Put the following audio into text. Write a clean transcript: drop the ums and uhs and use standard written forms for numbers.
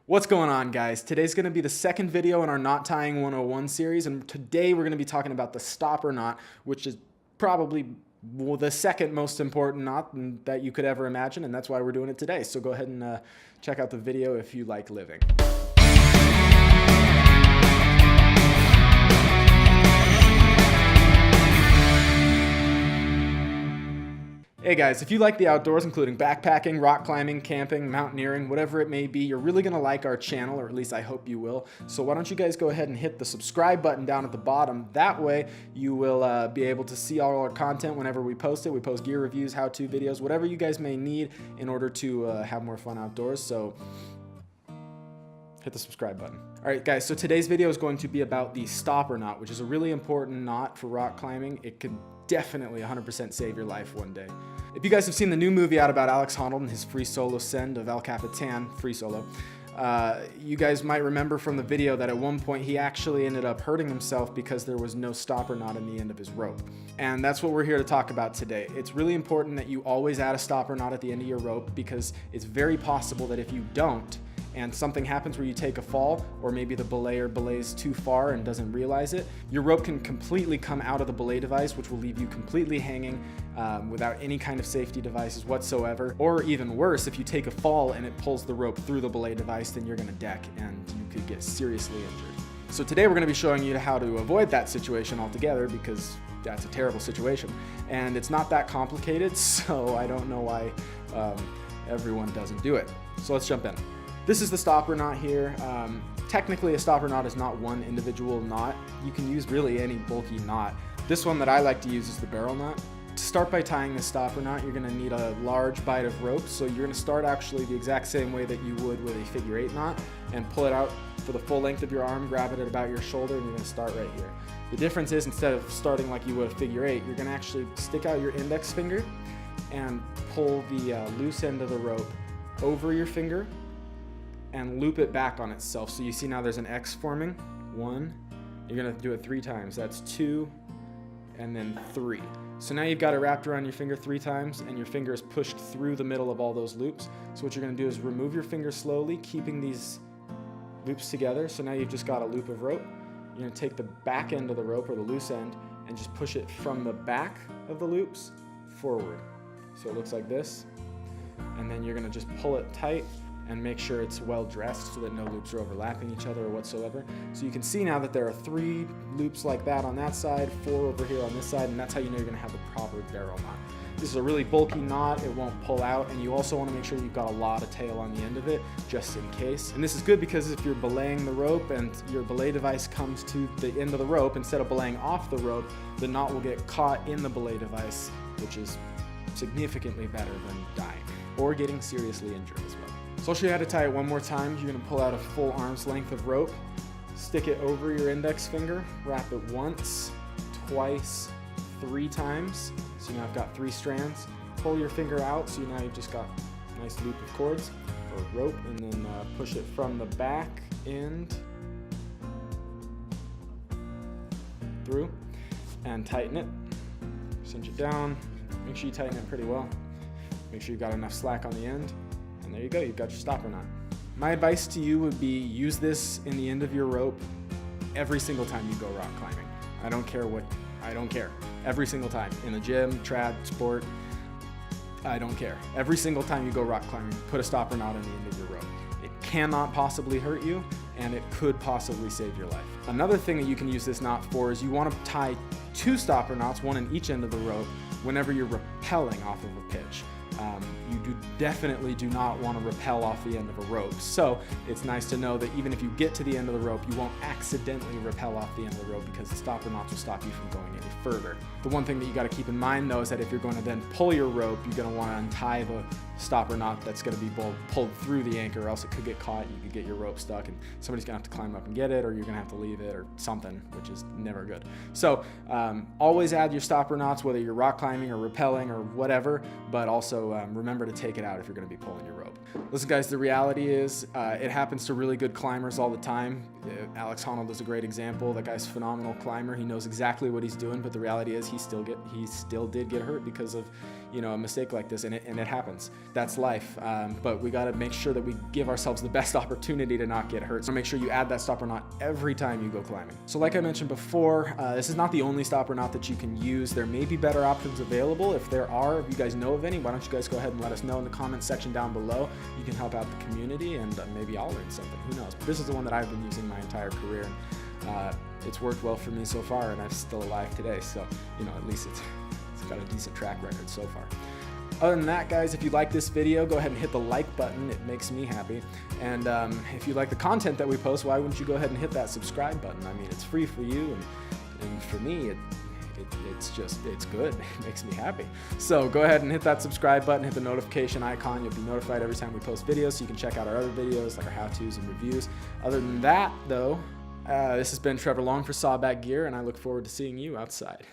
What's going on, guys? Today's going to be the second video in our Knot Tying 101 series, and today we're going to be talking about the stopper knot, which is probably the second most important knot that you could ever imagine, and that's why we're doing it today. So go ahead and check out the video if you like living. Hey guys, if you like the outdoors, including backpacking, rock climbing, camping, mountaineering, whatever it may be, you're really going to like our channel, or at least I hope you will. So why don't you guys go ahead and hit the subscribe button down at the bottom. That way you will be able to see all our content whenever we post it. We post gear reviews, how-to videos, whatever you guys may need in order to have more fun outdoors. So hit the subscribe button. All right, guys, so today's video is going to be about the stopper knot, which is a really important knot for rock climbing. It could definitely 100% save your life one day. If you guys have seen the new movie out about Alex Honnold and his free solo send of El Capitan, free solo, you guys might remember from the video that at one point he actually ended up hurting himself because there was no stopper knot in the end of his rope. And that's what we're here to talk about today. It's really important that you always add a stopper knot at the end of your rope, because it's very possible that if you don't, and something happens where you take a fall, or maybe the belayer belays too far and doesn't realize it, your rope can completely come out of the belay device, which will leave you completely hanging without any kind of safety devices whatsoever. Or even worse, if you take a fall and it pulls the rope through the belay device, then you're gonna deck and you could get seriously injured. So today we're gonna be showing you how to avoid that situation altogether, because that's a terrible situation. And it's not that complicated, so I don't know why everyone doesn't do it. So let's jump in. This is the stopper knot here. Technically, a stopper knot is not one individual knot. You can use really any bulky knot. This one that I like to use is the barrel knot. To start by tying the stopper knot, you're gonna need a large bite of rope. So you're gonna start actually the exact same way that you would with a figure 8 knot, and pull it out for the full length of your arm, grab it at about your shoulder, and you're gonna start right here. The difference is, instead of starting like you would a figure 8, you're gonna actually stick out your index finger and pull the loose end of the rope over your finger and loop it back on itself. So you see now there's an X forming. 1, you're gonna do it 3 times. That's 2, and then 3. So now you've got it wrapped around your finger 3 times, and your finger is pushed through the middle of all those loops. So what you're gonna do is remove your finger slowly, keeping these loops together. So now you've just got a loop of rope. You're gonna take the back end of the rope, or the loose end, and just push it from the back of the loops forward. So it looks like this. And then you're gonna just pull it tight and make sure it's well dressed so that no loops are overlapping each other or whatsoever. So you can see now that there are 3 loops like that on that side, 4 over here on this side, and that's how you know you're gonna have the proper barrel knot. This is a really bulky knot, it won't pull out, and you also wanna make sure you've got a lot of tail on the end of it, just in case. And this is good because if you're belaying the rope and your belay device comes to the end of the rope, instead of belaying off the rope, the knot will get caught in the belay device, which is significantly better than dying, or getting seriously injured as well. So I'll show you how to tie it one more time. You're gonna pull out a full arm's length of rope, stick it over your index finger, wrap it once, twice, 3 times. So now I've got 3 strands. Pull your finger out, so now you've just got a nice loop of cords, or rope, and then push it from the back end through, and tighten it. Cinch it down, make sure you tighten it pretty well. Make sure you've got enough slack on the end. And there you go, you've got your stopper knot. My advice to you would be, use this in the end of your rope every single time you go rock climbing. I don't care. Every single time. In the gym, trad, sport, I don't care. Every single time you go rock climbing, put a stopper knot on the end of your rope. It cannot possibly hurt you, and it could possibly save your life. Another thing that you can use this knot for is you want to tie 2 stopper knots, 1 in each end of the rope, whenever you're rappelling off of a pitch. You definitely do not want to rappel off the end of a rope. So it's nice to know that even if you get to the end of the rope, you won't accidentally rappel off the end of the rope, because the stopper knots will stop you from going any further. The one thing that you got to keep in mind, though, is that if you're going to then pull your rope, you're going to want to untie the stopper knot that's going to be pulled through the anchor, or else it could get caught. You could get your rope stuck, and somebody's going to have to climb up and get it, or you're going to have to leave it, or something, which is never good. So always add your stopper knots, whether you're rock climbing or rappelling or whatever, but also remember to take it out if you're going to be pulling your rope. Listen, guys, the reality is it happens to really good climbers all the time. Alex Honnold is a great example. That guy's a phenomenal climber. He knows exactly what he's doing, but the reality is he still did get hurt because of you know, a mistake like this, and it happens. That's life. But we got to make sure that we give ourselves the best opportunity to not get hurt. So make sure you add that stopper knot every time you go climbing. So like I mentioned before, this is not the only stopper knot that you can use. There may be better options available. If there are, if you guys know of any, why don't you guys go ahead and let us know in the comment section down below. You can help out the community, and maybe I'll learn something. Who knows? But this is the one that I've been using my entire career. It's worked well for me so far, and I'm still alive today. So, you know, at least it's got a decent track record so far. Other than that, guys, if you like this video, go ahead and hit the like button. It makes me happy. And if you like the content that we post, why wouldn't you go ahead and hit that subscribe button? I mean, it's free for you, and for me, it's good. It makes me happy. So go ahead and hit that subscribe button, hit the notification icon. You'll be notified every time we post videos, so you can check out our other videos, like our how-tos and reviews. Other than that, though, this has been Trevor Long for Sawback Gear, and I look forward to seeing you outside.